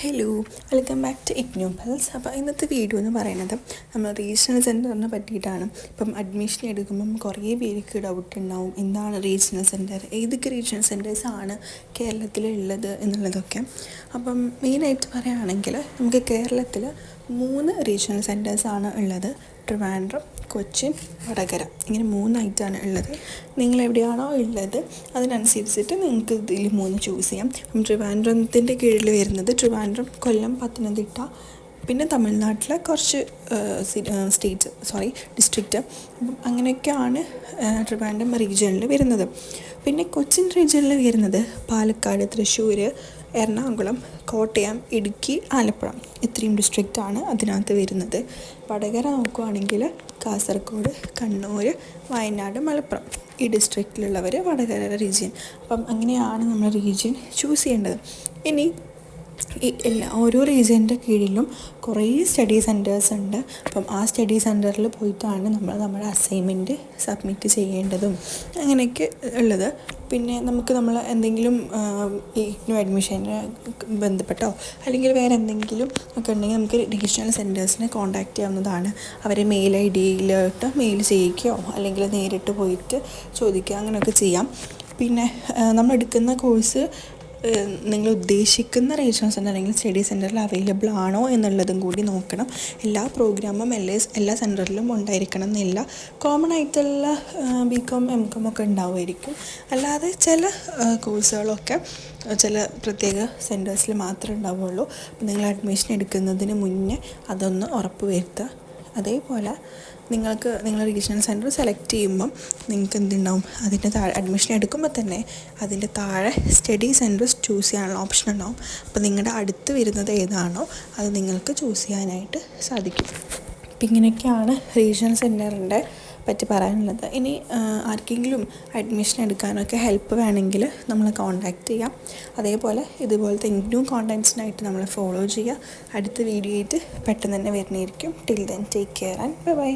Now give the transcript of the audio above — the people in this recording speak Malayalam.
Hello, welcome back to IGNOU Pulse. അപ്പോൾ ഇന്നത്തെ വീഡിയോ എന്ന് പറയുന്നത് നമ്മൾ റീജിയണൽ സെൻറ്ററിനെ പറ്റിയിട്ടാണ്. ഇപ്പം അഡ്മിഷൻ എടുക്കുമ്പം കുറേ പേർക്ക് ഡൗട്ട് ഉണ്ടാവും, എന്താണ് റീജിയണൽ സെൻറ്റർ, ഏതൊക്കെ റീജിയണൽ സെൻറ്റേഴ്സാണ് കേരളത്തിലുള്ളത് എന്നുള്ളതൊക്കെ. അപ്പം മെയിനായിട്ട് പറയുകയാണെങ്കിൽ നമുക്ക് കേരളത്തിൽ 3 റീജിയണൽ സെൻറ്റേഴ്സാണ് ഉള്ളത്. ട്രിവാൻഡ്രം, കൊച്ചിൻ, വടകര, ഇങ്ങനെ 3ആയിട്ടാണ് ഉള്ളത്. നിങ്ങളെവിടെയാണോ ഉള്ളത് അതിനനുസരിച്ചിട്ട് നിങ്ങൾക്ക് ഇതിൽ 3 ചൂസ് ചെയ്യാം. ട്രിവാൻഡ്രത്തിൻ്റെ കീഴിൽ വരുന്നത് ട്രിവാൻഡ്രം, കൊല്ലം, പത്തനംതിട്ട, പിന്നെ തമിഴ്നാട്ടിലെ കുറച്ച് ഡിസ്ട്രിക്റ്റ്. അപ്പം അങ്ങനെയൊക്കെയാണ് ട്രിവാൻഡ്രം റീജിയണിൽ വരുന്നത്. പിന്നെ കൊച്ചിൻ റീജിയണിൽ വരുന്നത് പാലക്കാട്, തൃശ്ശൂർ, എറണാകുളം, കോട്ടയം, ഇടുക്കി, ആലപ്പുഴ, ഇത്രയും ഡിസ്ട്രിക്റ്റാണ് അതിനകത്ത് വരുന്നത്. വടകര നോക്കുകയാണെങ്കിൽ കാസർഗോഡ്, കണ്ണൂർ, വയനാട്, മലപ്പുറം, ഈ ഡിസ്ട്രിക്റ്റിലുള്ളവർ വടകര റീജിയൻ. അപ്പം അങ്ങനെയാണ് നമ്മൾ റീജിയൻ ചൂസ് ചെയ്യേണ്ടത്. ഇനി ഓരോ റീജിയൻ്റെ കീഴിലും കുറേ സ്റ്റഡി സെൻറ്റേഴ്സ് ഉണ്ട്. അപ്പം ആ സ്റ്റഡി സെൻറ്ററിൽ പോയിട്ടാണ് നമ്മുടെ അസൈൻമെൻറ്റ് സബ്മിറ്റ് ചെയ്യേണ്ടതും അങ്ങനെയൊക്കെ ഉള്ളത്. പിന്നെ നമ്മൾ എന്തെങ്കിലും ഈ അഡ്മിഷന് ബന്ധപ്പെട്ടോ അല്ലെങ്കിൽ വേറെ എന്തെങ്കിലും ഒക്കെ ഉണ്ടെങ്കിൽ നമുക്ക് റീജിയണൽ സെൻറ്റേഴ്സിനെ കോൺടാക്റ്റ് ചെയ്യാവുന്നതാണ്. അവരെ മെയിൽ ID-യിലോട്ട് മെയിൽ ചെയ്യിക്കുകയോ അല്ലെങ്കിൽ നേരിട്ട് പോയിട്ട് ചോദിക്കുക, അങ്ങനെയൊക്കെ ചെയ്യാം. പിന്നെ നമ്മൾ എടുക്കുന്ന കോഴ്സ് നിങ്ങൾ ഉദ്ദേശിക്കുന്ന റീജിയണൽ സെൻറ്റർ അല്ലെങ്കിൽ സ്റ്റഡി സെൻറ്ററിൽ അവൈലബിൾ ആണോ എന്നുള്ളതും കൂടി നോക്കണം. എല്ലാ പ്രോഗ്രാമും എല്ലാ സെൻറ്ററിലും ഉണ്ടായിരിക്കണം എന്നില്ല. കോമൺ ആയിട്ടുള്ള BCom MCom ഒക്കെ ഉണ്ടാവുമായിരിക്കും. അല്ലാതെ ചില കോഴ്സുകളൊക്കെ ചില പ്രത്യേക സെൻറ്റേഴ്സിൽ മാത്രമേ ഉണ്ടാവുകയുള്ളൂ. അപ്പോൾ നിങ്ങൾ അഡ്മിഷൻ എടുക്കുന്നതിന് മുന്നേ അതൊന്ന് ഉറപ്പ് വരുത്തുക. അതേപോലെ നിങ്ങൾ റീജിയണൽ സെൻറ്റർ സെലക്ട് ചെയ്യുമ്പം നിങ്ങൾക്ക് എന്തുണ്ടാവും, അതിൻ്റെ താഴെ അഡ്മിഷൻ എടുക്കുമ്പോൾ തന്നെ അതിൻ്റെ താഴെ സ്റ്റഡി സെൻറ്റർ ചൂസ് ചെയ്യാനുള്ള ഓപ്ഷൻ ഉണ്ടാവും. അപ്പോൾ നിങ്ങളുടെ അടുത്ത് വരുന്നത് ഏതാണോ അത് നിങ്ങൾക്ക് ചൂസ് ചെയ്യാനായിട്ട് സാധിക്കും. അപ്പം ഇങ്ങനെയൊക്കെയാണ് റീജിയണൽ സെൻറ്ററിൻ്റെ പറ്റി പറയാനുള്ളത്. ഇനി ആർക്കെങ്കിലും അഡ്മിഷൻ എടുക്കാനൊക്കെ ഹെൽപ്പ് വേണമെങ്കിൽ നമ്മളെ കോൺടാക്റ്റ് ചെയ്യാം. അതേപോലെ ഇതുപോലത്തെ ന്യൂ കോണ്ടൻറ്റ്സിനായിട്ട് നമ്മളെ ഫോളോ ചെയ്യുക. അടുത്ത വീഡിയോ ആയിട്ട് പെട്ടെന്ന് തന്നെ വരുന്നതായിരിക്കും. Till then take care and by.